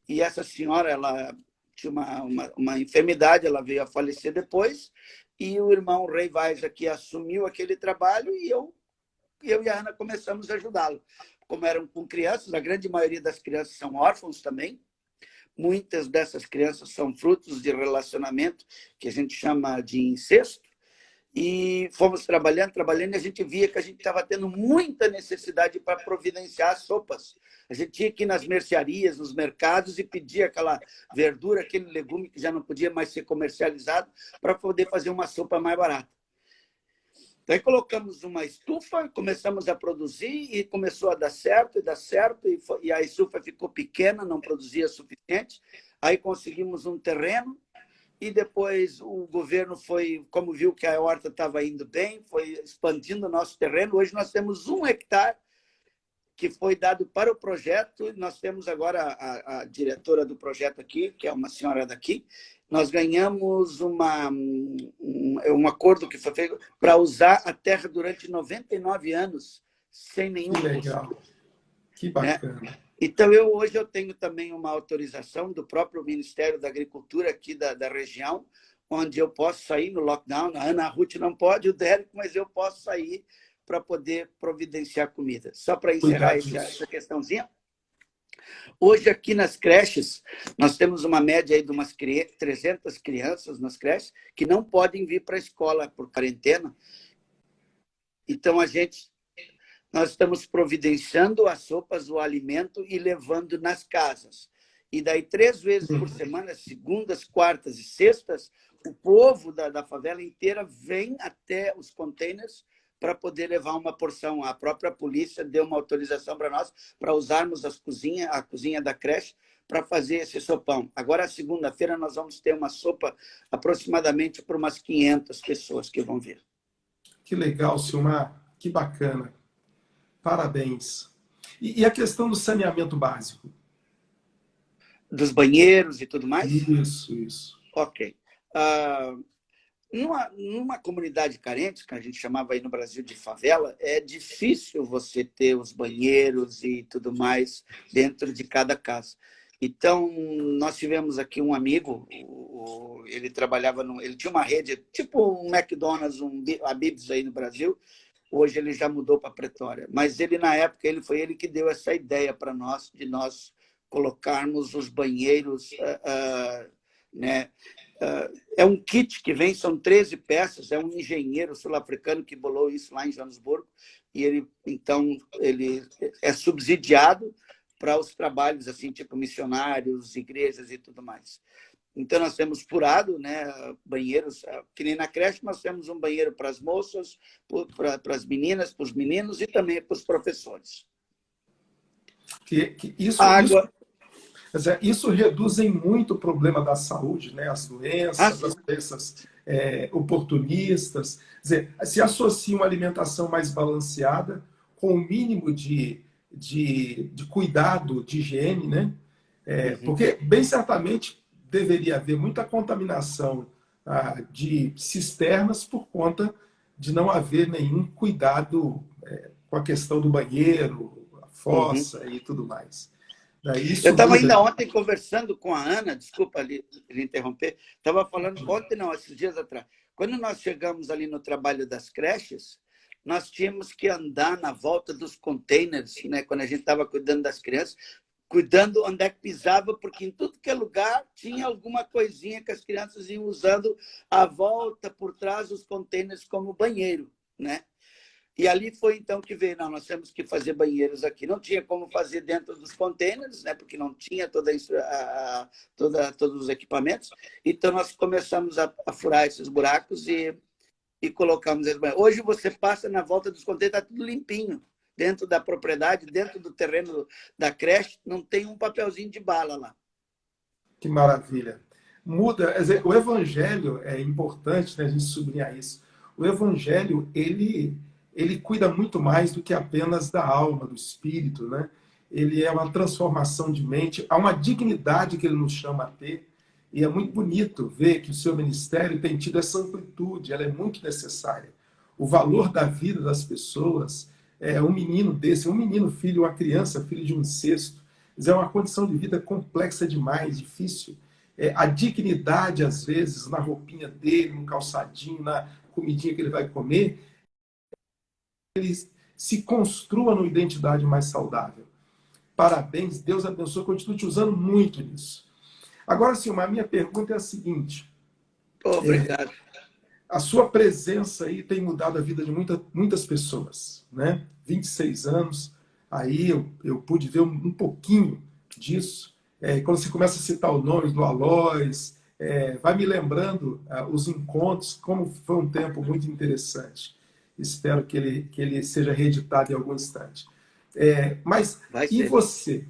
e essa senhora, ela tinha uma enfermidade, ela veio a falecer depois, e o irmão Rei Vaz aqui assumiu aquele trabalho, e eu e a Ana começamos a ajudá-lo. Como eram com crianças, a grande maioria das crianças são órfãos também, muitas dessas crianças são frutos de relacionamento que a gente chama de incesto, e fomos trabalhando, e a gente via que a gente estava tendo muita necessidade para providenciar as sopas. A gente tinha que ir nas mercearias, nos mercados, e pedir aquela verdura, aquele legume que já não podia mais ser comercializado, para poder fazer uma sopa mais barata. Daí colocamos uma estufa, começamos a produzir e começou a dar certo, e a estufa ficou pequena, não produzia o suficiente. Aí conseguimos um terreno e depois o governo foi, como viu que a horta estava indo bem, foi expandindo o nosso terreno. Hoje nós temos 1 hectare que foi dado para o projeto. Nós temos agora a diretora do projeto aqui, que é uma senhora daqui. Nós ganhamos um acordo que foi feito para usar a terra durante 99 anos, sem nenhum custo. Que legal, que bacana. Né? Então, hoje eu tenho também uma autorização do próprio Ministério da Agricultura aqui da região, onde eu posso sair no lockdown. A Ana Ruth não pode, o Derek, mas eu posso sair para poder providenciar comida. Só para encerrar essa questãozinha. Hoje, aqui nas creches, nós temos uma média aí de umas 300 crianças nas creches que não podem vir para a escola por quarentena. Então, nós estamos providenciando as sopas, o alimento e levando nas casas. E daí, 3 vezes por semana, segundas, quartas e sextas, o povo da favela inteira vem até os containers para poder levar uma porção. A própria polícia deu uma autorização para nós, para usarmos a cozinha da creche, para fazer esse sopão. Agora, segunda-feira, nós vamos ter uma sopa aproximadamente para umas 500 pessoas que vão vir. Que legal, Silmar. Que bacana. Parabéns. E a questão do saneamento básico? Dos banheiros e tudo mais? Isso. Ok. Numa comunidade carente, que a gente chamava aí no Brasil de favela, é difícil você ter os banheiros e tudo mais dentro de cada casa. Então, nós tivemos aqui um amigo, ele trabalhava, ele tinha uma rede, tipo um McDonald's, a Bibs aí no Brasil. Hoje ele já mudou para Pretória. Mas ele, na época, foi ele que deu essa ideia para nós, de nós colocarmos os banheiros, né? É um kit que vem, são 13 peças, é um engenheiro sul-africano que bolou isso lá em Joanesburgo, e ele é subsidiado para os trabalhos assim, tipo missionários, igrejas e tudo mais. Então, nós temos furado, né, banheiros, que nem na creche, nós temos um banheiro para as moças, para as meninas, para os meninos e também para os professores. Isso reduz em muito o problema da saúde, né? As doenças oportunistas. Quer dizer, se associa uma alimentação mais balanceada, com o mínimo de cuidado, de higiene, né? Porque, bem certamente, deveria haver muita contaminação de cisternas por conta de não haver nenhum cuidado com a questão do banheiro, a fossa e tudo mais. Eu estava ainda ontem conversando com a Ana, desculpa lhe interromper, estava falando ontem, não, esses dias atrás. Quando nós chegamos ali no trabalho das creches, nós tínhamos que andar na volta dos containers, né, quando a gente estava cuidando das crianças, cuidando onde é que pisava, porque em tudo que é lugar tinha alguma coisinha que as crianças iam usando a volta por trás dos containers como banheiro, né? E ali foi então que veio, não, nós temos que fazer banheiros aqui. Não tinha como fazer dentro dos containers, né, porque não tinha todos os equipamentos. Então nós começamos a furar esses buracos e colocamos esses banheiros. Hoje você passa na volta dos containers, está tudo limpinho. Dentro da propriedade, dentro do terreno da creche, não tem um papelzinho de bala lá. Que maravilha. Muda, o evangelho é importante, né, a gente sublinhar isso. O evangelho, ele cuida muito mais do que apenas da alma, do espírito, né? Ele é uma transformação de mente, há uma dignidade que ele nos chama a ter, e é muito bonito ver que o seu ministério tem tido essa amplitude, ela é muito necessária. O valor da vida das pessoas, um menino desse, um menino filho, uma criança, filho de um incesto, é uma condição de vida complexa demais, difícil. A dignidade, às vezes, na roupinha dele, no calçadinho, na comidinha que ele vai comer, ele se construa numa identidade mais saudável. Parabéns, Deus abençoe, continue te usando muito nisso. Agora, Silmar, a minha pergunta é a seguinte. Obrigado. A sua presença aí tem mudado a vida de muitas pessoas, né? 26 anos, aí eu pude ver um pouquinho disso. Quando você começa a citar o nome do Alois, vai me lembrando os encontros, como foi um tempo muito interessante. Espero que ele seja reeditado em algum instante. Mas e você?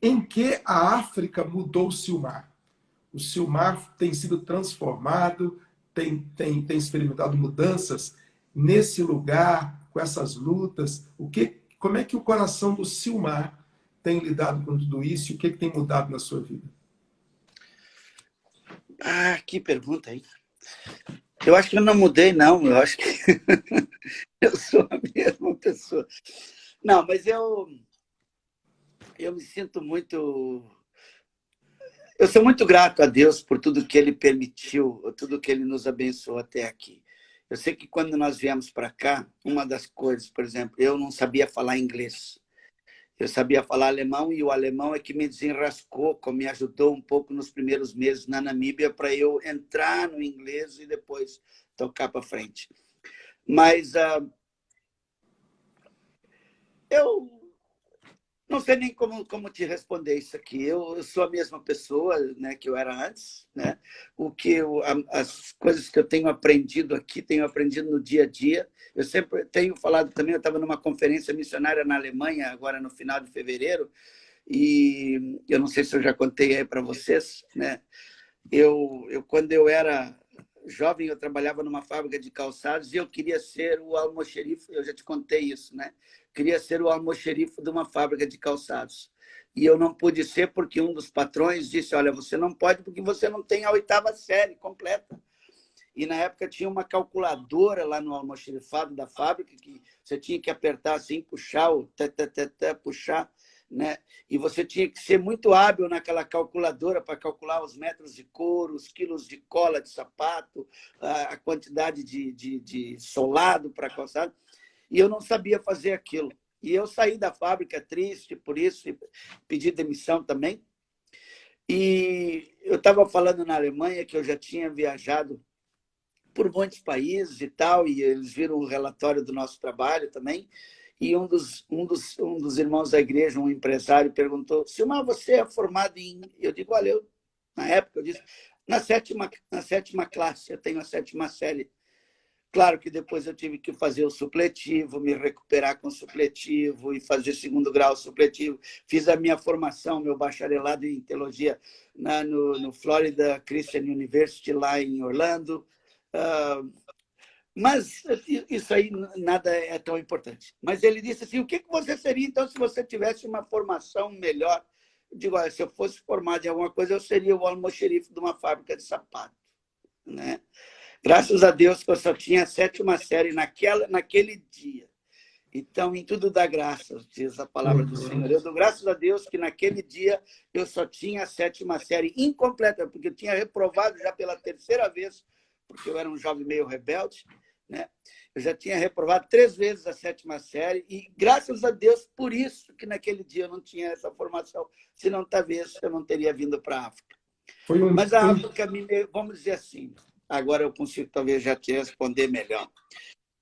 Em que a África mudou o Silmar? O Silmar tem sido transformado, tem experimentado mudanças nesse lugar, com essas lutas. Como é que o coração do Silmar tem lidado com tudo isso e o que tem mudado na sua vida? Que pergunta, hein? Eu acho que eu não mudei, não. Eu acho que eu sou a mesma pessoa. Não, mas eu me sinto muito... Eu sou muito grato a Deus por tudo que Ele permitiu, tudo que Ele nos abençoou até aqui. Eu sei que quando nós viemos para cá, uma das coisas, por exemplo, eu não sabia falar inglês. Eu sabia falar alemão e o alemão é que me desenrascou, me ajudou um pouco nos primeiros meses na Namíbia para eu entrar no inglês e depois tocar para frente. Mas eu não sei nem como te responder isso aqui. Eu sou a mesma pessoa, né, que eu era antes, né? As coisas que eu tenho aprendido aqui, tenho aprendido no dia a dia. Eu sempre tenho falado também, eu estava numa conferência missionária na Alemanha, agora no final de fevereiro, e eu não sei se eu já contei aí para vocês, né? Quando eu era jovem, eu trabalhava numa fábrica de calçados e eu queria ser o almoxerife, eu já te contei isso, né? Queria ser o almoxerife de uma fábrica de calçados. E eu não pude ser porque um dos patrões disse, olha, você não pode porque você não tem a 8ª série completa. E na época tinha uma calculadora lá no almoxerifado da fábrica que você tinha que apertar assim, puxar, puxar, né? E você tinha que ser muito hábil naquela calculadora para calcular os metros de couro, os quilos de cola de sapato, a quantidade de solado para calçado. E eu não sabia fazer aquilo. E eu saí da fábrica triste por isso, e pedi demissão também. E eu estava falando na Alemanha que eu já tinha viajado por muitos países e tal, e eles viram o relatório do nosso trabalho também. E um dos irmãos da igreja, um empresário, perguntou: Silmar, você é formado em... Eu digo, olha, na época eu disse, na sétima classe, eu tenho a 7ª série. Claro que depois eu tive que fazer o supletivo, me recuperar com o supletivo e fazer 2º grau supletivo. Fiz a minha formação, meu bacharelado em teologia no Florida Christian University, lá em Orlando. Mas isso aí nada é tão importante. Mas ele disse assim, o que você seria, então, se você tivesse uma formação melhor? Eu digo, olha, se eu fosse formado em alguma coisa, eu seria o almoxerife de uma fábrica de sapato, né? Graças a Deus que eu só tinha a 7ª série naquele dia. Então, em tudo dá graças, diz a palavra do Senhor. Eu dou graças a Deus que naquele dia eu só tinha a 7ª série incompleta, porque eu tinha reprovado já pela 3ª vez, porque eu era um jovem meio rebelde, né? Eu já tinha reprovado 3 vezes a 7ª série, e graças a Deus por isso que naquele dia eu não tinha essa formação, senão talvez eu não teria vindo para a África. Mas a África, vamos dizer assim, agora eu consigo talvez já te responder melhor.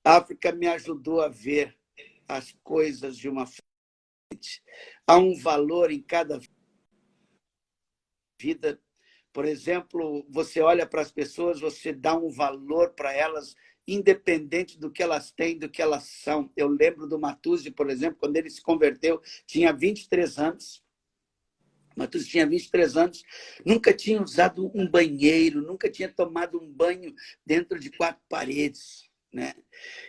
A África me ajudou a ver as coisas de uma forma. Há um valor em cada vida. Por exemplo, você olha para as pessoas, você dá um valor para elas, independente do que elas têm, do que elas são. Eu lembro do Matuzzi, por exemplo, quando ele se converteu, tinha 23 anos. Matuzzi tinha 23 anos, nunca tinha usado um banheiro, nunca tinha tomado um banho dentro de 4 paredes, né?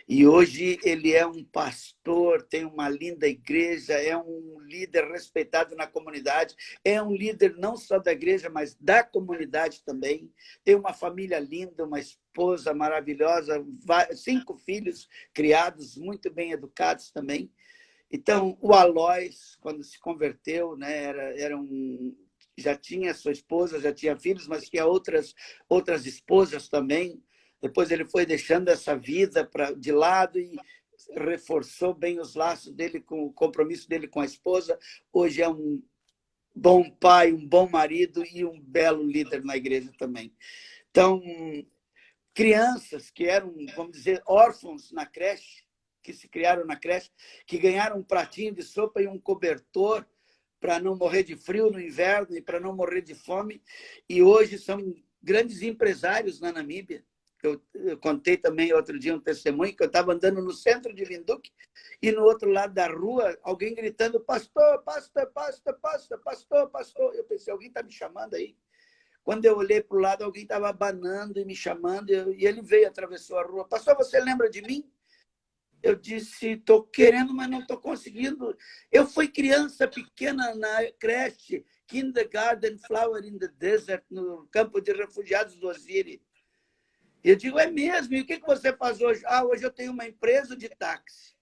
E hoje ele é um pastor, tem uma linda igreja, é um líder respeitado na comunidade, é um líder não só da igreja, mas da comunidade também. Tem uma família linda, uma esposa maravilhosa, 5 filhos criados, muito bem educados também. Então, o Alois, quando se converteu, né, já tinha sua esposa, já tinha filhos, mas tinha outras esposas também. Depois ele foi deixando essa vida de lado e reforçou bem os laços dele, com o compromisso dele com a esposa. Hoje é um bom pai, um bom marido e um belo líder na igreja também. Então, crianças que eram, vamos dizer, órfãos na creche, que se criaram na creche, que ganharam um pratinho de sopa e um cobertor para não morrer de frio no inverno e para não morrer de fome, e hoje são grandes empresários na Namíbia. Eu contei também outro dia um testemunho que eu estava andando no centro de Windhoek e no outro lado da rua alguém gritando: pastor, pastor, pastor, pastor, pastor, pastor. Eu pensei, alguém está me chamando aí? Quando eu olhei para o lado, alguém estava abanando e me chamando, e ele veio, atravessou a rua. Pastor, você lembra de mim? Eu disse, estou querendo, mas não estou conseguindo. Eu fui criança pequena na creche, Kindergarten Flower in the Desert, no campo de refugiados do Osiris. E eu digo, é mesmo? E o que você faz hoje? Hoje eu tenho uma empresa de táxi.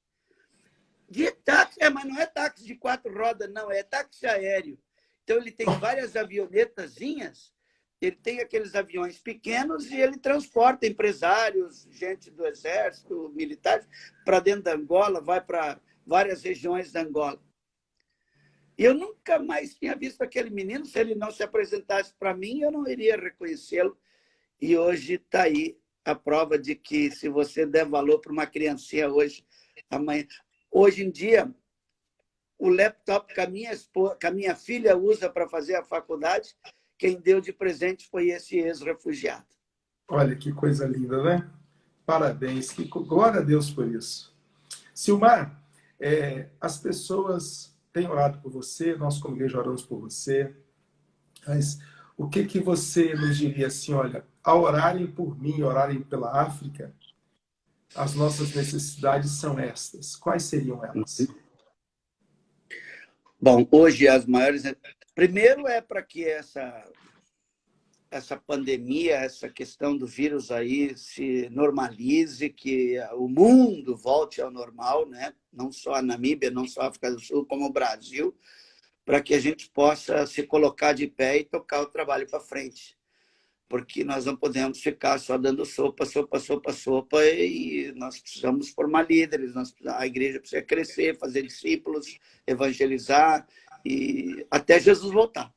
De táxi? Mas não é táxi de 4 rodas, não, é táxi aéreo. Então, ele tem várias avionetazinhas, ele tem aqueles aviões pequenos e ele transporta empresários, gente do exército, militares, para dentro da Angola, vai para várias regiões da Angola. E eu nunca mais tinha visto aquele menino. Se ele não se apresentasse para mim, eu não iria reconhecê-lo. E hoje está aí a prova de que, se você der valor para uma criancinha hoje, amanhã... Hoje em dia, o laptop que a minha filha usa para fazer a faculdade, quem deu de presente foi esse ex-refugiado. Olha que coisa linda, né? Parabéns, glória a Deus por isso. Silmar, as pessoas têm orado por você, nós como igreja oramos por você, mas o que você nos diria assim, olha, ao orarem por mim, orarem pela África, as nossas necessidades são estas. Quais seriam elas? Bom, hoje as maiores... Primeiro é para que essa pandemia, essa questão do vírus aí se normalize, que o mundo volte ao normal, né? Não só a Namíbia, não só a África do Sul, como o Brasil, para que a gente possa se colocar de pé e tocar o trabalho para frente. porque nós não podemos ficar só dando sopa, sopa, sopa, sopa, e nós precisamos formar líderes, a igreja precisa crescer, fazer discípulos, evangelizar, e até Jesus voltar.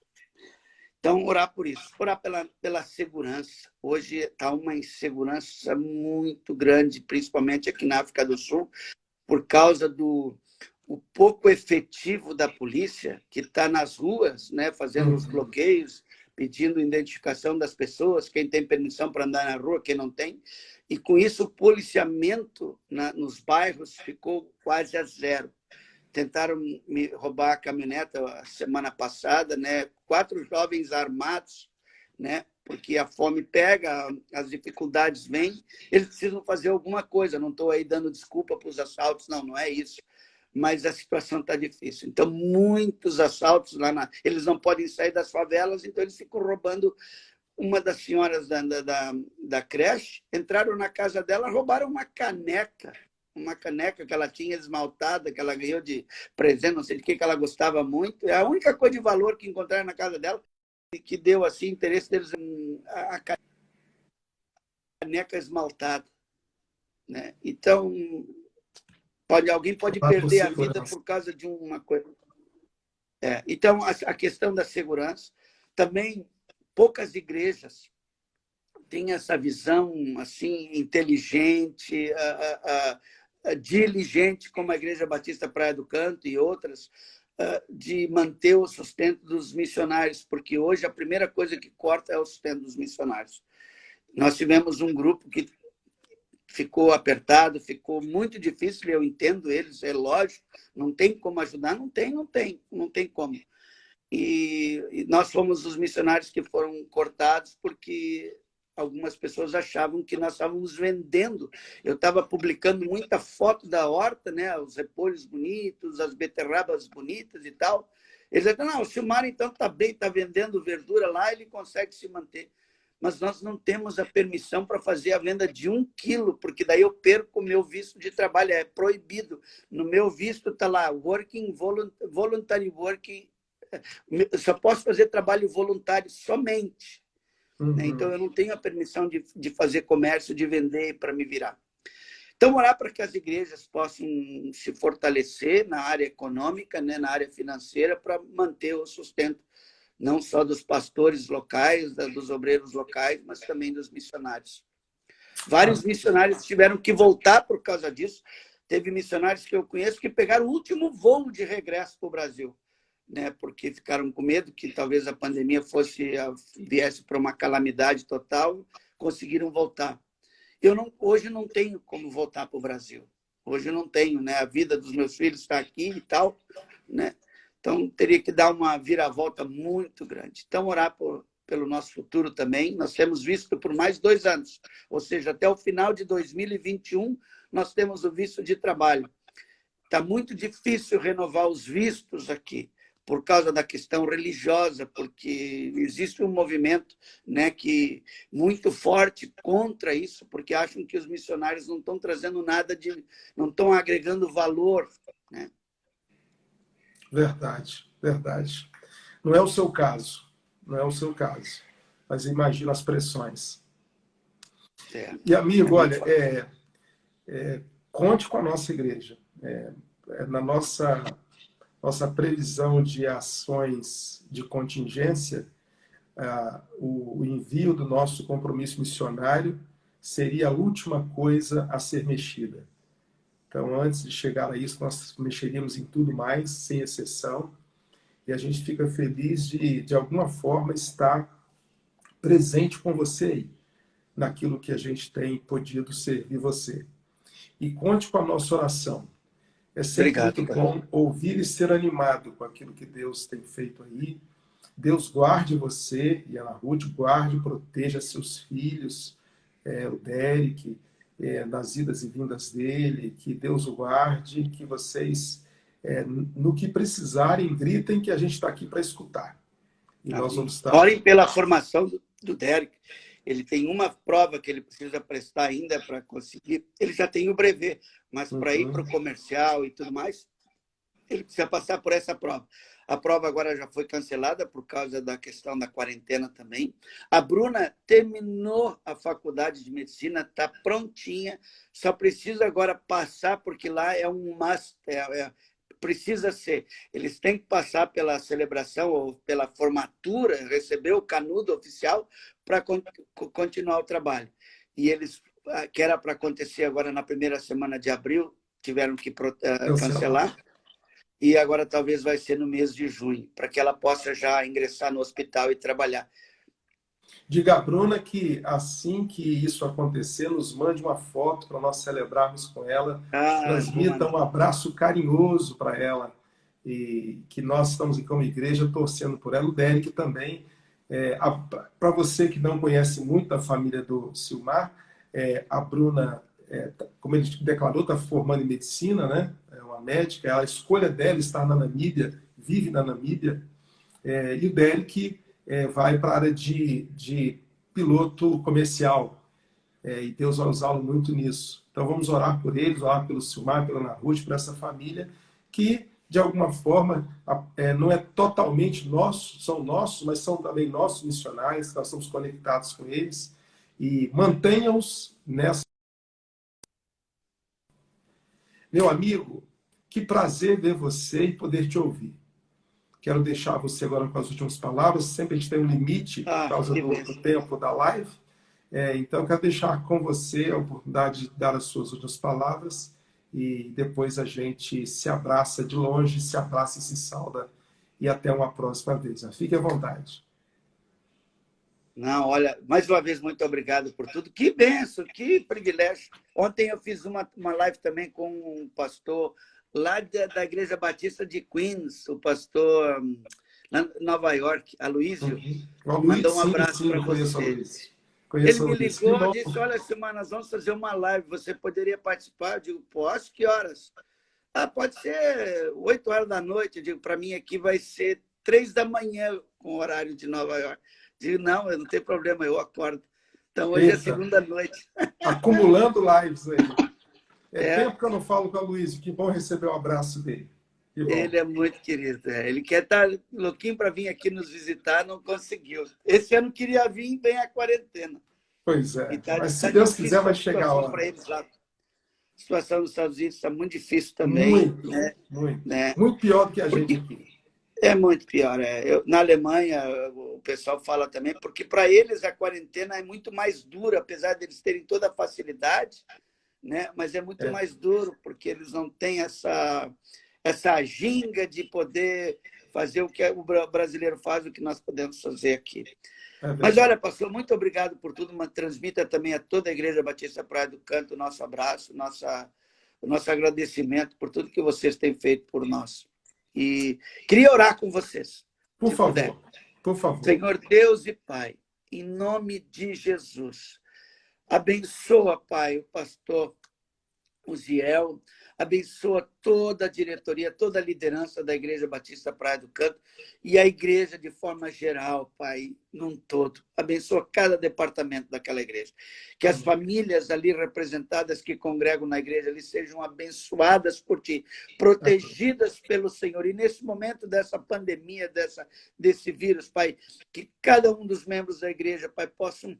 Então, orar por isso, orar pela segurança. Hoje está uma insegurança muito grande, principalmente aqui na África do Sul, por causa do pouco efetivo da polícia, que está nas ruas, né, fazendo os bloqueios, pedindo identificação das pessoas, quem tem permissão para andar na rua, quem não tem. E, com isso, o policiamento nos bairros ficou quase a zero. Tentaram me roubar a caminhoneta a semana passada, né? 4 jovens armados, né? Porque a fome pega, as dificuldades vêm, eles precisam fazer alguma coisa. Não estou aí dando desculpa para os assaltos, não é isso. Mas a situação está difícil. Então, muitos assaltos lá eles não podem sair das favelas, então eles ficam roubando. Uma das senhoras da creche, entraram na casa dela, roubaram uma caneca que ela tinha esmaltada, que ela ganhou de presente, não sei de que ela gostava muito. É a única coisa de valor que encontraram na casa dela e que deu assim interesse deles, a caneca esmaltada, né? Então, alguém pode perder a vida por causa de uma coisa. Então, a questão da segurança, também poucas igrejas têm essa visão assim inteligente, diligente, como a Igreja Batista Praia do Canto e outras, de manter o sustento dos missionários, porque hoje a primeira coisa que corta é o sustento dos missionários. Nós tivemos um grupo que ficou apertado, ficou muito difícil, eu entendo eles, é lógico, não tem como ajudar, não tem como. E nós fomos os missionários que foram cortados porque algumas pessoas achavam que nós estávamos vendendo. Eu estava publicando muita foto da horta, né? Os repolhos bonitos, as beterrabas bonitas e tal. Eles disseram, não, o Silmar então está bem, está vendendo verdura lá, ele consegue se manter. Mas nós não temos a permissão para fazer a venda de 1 quilo, porque daí eu perco o meu visto de trabalho, é proibido. No meu visto está lá, voluntary working, eu só posso fazer trabalho voluntário somente. Então, eu não tenho a permissão de fazer comércio, de vender para me virar. Então, orar para que as igrejas possam se fortalecer na área econômica, né, na área financeira, para manter o sustento, não só dos pastores locais, dos obreiros locais, mas também dos missionários. Vários missionários tiveram que voltar por causa disso. Teve missionários que eu conheço que pegaram o último voo de regresso para o Brasil, né, porque ficaram com medo que talvez a pandemia viesse para uma calamidade total, conseguiram voltar. Hoje não tenho como voltar para o Brasil. Hoje eu não tenho, né? A vida dos meus filhos está aqui e tal, né? Então, teria que dar uma viravolta muito grande. Então, orar pelo nosso futuro também. Nós temos visto por mais 2 anos, ou seja, até o final de 2021, nós temos o visto de trabalho. Está muito difícil renovar os vistos aqui, por causa da questão religiosa, porque existe um movimento, né, muito forte contra isso, porque acham que os missionários não estão trazendo nada não estão agregando valor, né? Verdade, verdade. Não é o seu caso, mas imagina as pressões. E, amigo, olha, conte com a nossa igreja. Na nossa previsão de ações de contingência, o envio do nosso compromisso missionário seria a última coisa a ser mexida. Então, antes de chegar a isso, nós mexeríamos em tudo mais, sem exceção, e a gente fica feliz de alguma forma, estar presente com você aí, naquilo que a gente tem podido servir você. E conte com a nossa oração. É sempre muito bom ouvir e ser animado com aquilo que Deus tem feito aí. Deus guarde você e Ana Ruth, guarde e proteja seus filhos, o Derek, nas idas e vindas dele, que Deus o guarde, que vocês, no que precisarem, gritem que a gente está aqui para escutar. E nós vamos estar... Orem pela formação do Derek. Ele tem uma prova que ele precisa prestar ainda para conseguir. Ele já tem o brevet, mas para ir para o comercial e tudo mais, ele precisa passar por essa prova. A prova agora já foi cancelada por causa da questão da quarentena também. A Bruna terminou a faculdade de medicina, está prontinha, só precisa agora passar, porque lá é um master, precisa ser. Eles têm que passar pela celebração ou pela formatura, receber o canudo oficial para continuar o trabalho. E eles, que era para acontecer agora na primeira semana de abril, tiveram que cancelar. E agora talvez vai ser no mês de junho, para que ela possa já ingressar no hospital e trabalhar. Diga a Bruna que assim que isso acontecer, nos mande uma foto para nós celebrarmos com ela. Transmita um abraço carinhoso para ela. E que nós estamos como igreja torcendo por ela. O Derek também. Para você que não conhece muito a família do Silmar, a Bruna, como ele declarou, está formando em medicina, né? É uma médica. A escolha dela está na Namíbia, vive na Namíbia. E o Derek vai para a área de piloto comercial. E Deus vai usá-lo muito nisso. Então vamos orar por eles, orar pelo Silmar, pela Ana Ruth, por essa família que, de alguma forma, não é totalmente nosso, são nossos, mas são também nossos missionários, nós estamos conectados com eles. E mantenham-os nessa. Meu amigo, que prazer ver você e poder te ouvir. Quero deixar você agora com as últimas palavras. Sempre a gente tem um limite por causa do tempo da live. Então, quero deixar com você a oportunidade de dar as suas últimas palavras e depois a gente se abraça de longe, se abraça e se sauda. E até uma próxima vez. Fique à vontade. Não, olha, mais uma vez, muito obrigado por tudo. Que bênção, que privilégio. Ontem eu fiz uma live também com um pastor lá da Igreja Batista de Queens, o pastor lá em Nova York, Aloísio. Mandou um abraço para você. Ele me ligou e disse, olha, Silmar, nós vamos fazer uma live, você poderia participar? Eu digo, posso? Que horas? Pode ser 8 horas da noite. Eu digo, para mim aqui vai ser 3 da manhã com o horário de Nova York. Eu digo, não, eu não tenho problema, eu acordo. Então hoje é segunda noite. Acumulando lives aí. Tempo que eu não falo com a Luísa. Que bom receber o abraço dele. Ele é muito querido. Ele quer estar louquinho para vir aqui nos visitar, não conseguiu. Esse ano queria vir bem a quarentena. Pois é. Mas se Deus quiser, vai chegar a hora. Eles lá. A situação nos Estados Unidos está muito difícil também. Muito pior do que a gente aqui. É muito pior. Na Alemanha, o pessoal fala também, porque para eles a quarentena é muito mais dura, apesar de eles terem toda a facilidade, né? Mas é muito mais duro, porque eles não têm essa ginga de poder fazer o que o brasileiro faz, o que nós podemos fazer aqui. Mas olha, pastor, muito obrigado por tudo. Transmita também a toda a Igreja Batista Praia do Canto o nosso abraço, o nosso agradecimento por tudo que vocês têm feito por nós. E queria orar com vocês. Por favor, por favor. Senhor Deus e Pai, em nome de Jesus, abençoa, Pai, o pastor Uziel, abençoa toda a diretoria, toda a liderança da Igreja Batista Praia do Canto e a igreja de forma geral, Pai, num todo. Abençoa cada departamento daquela igreja. Que as famílias ali representadas que congregam na igreja ali sejam abençoadas por Ti, protegidas pelo Senhor. E nesse momento dessa pandemia, desse vírus, Pai, que cada um dos membros da igreja, Pai, possam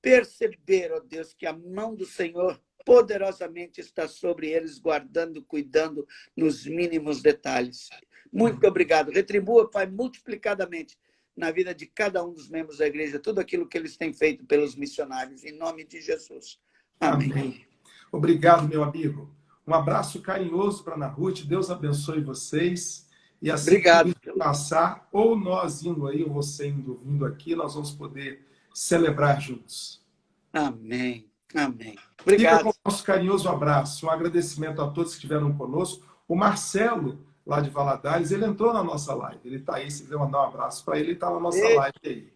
perceber, ó Deus, que a mão do Senhor poderosamente está sobre eles, guardando, cuidando nos mínimos detalhes. Muito obrigado. Retribua, Pai, multiplicadamente na vida de cada um dos membros da igreja, tudo aquilo que eles têm feito pelos missionários, em nome de Jesus. Amém. Amém. Obrigado, meu amigo. Um abraço carinhoso para Ana Ruth. Deus abençoe vocês. E assim obrigado. Que passar, ou nós indo aí, ou você vindo aqui, nós vamos poder celebrar juntos. Amém. Amém. Obrigado. Fica com o nosso carinhoso abraço. Um agradecimento a todos que estiveram conosco. O Marcelo, lá de Valadares, ele entrou na nossa live. Ele está aí, se quiser mandar um abraço para ele, ele está na nossa live aí.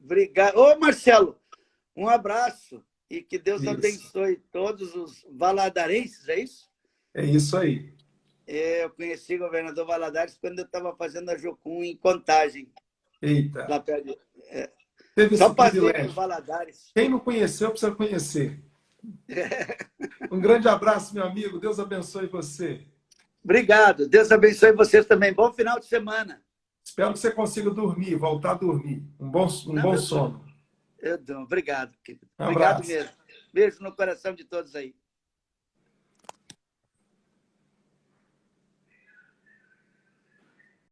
Obrigado. Ô, Marcelo, um abraço e que Deus abençoe todos os valadarenses, é isso? É isso aí. Eu conheci o governador Valadares quando eu estava fazendo a Jocum em Contagem. Eita. Lá perto de... Teve Só esse passei privilégio. por Valadares. Quem não conheceu, precisa conhecer. Um grande abraço, meu amigo. Deus abençoe você. Obrigado. Deus abençoe vocês também. Bom final de semana. Espero que você consiga dormir, voltar a dormir. Um bom sono. Eu dou. Obrigado, querido. Um Obrigado abraço. mesmo. Beijo no coração de todos aí.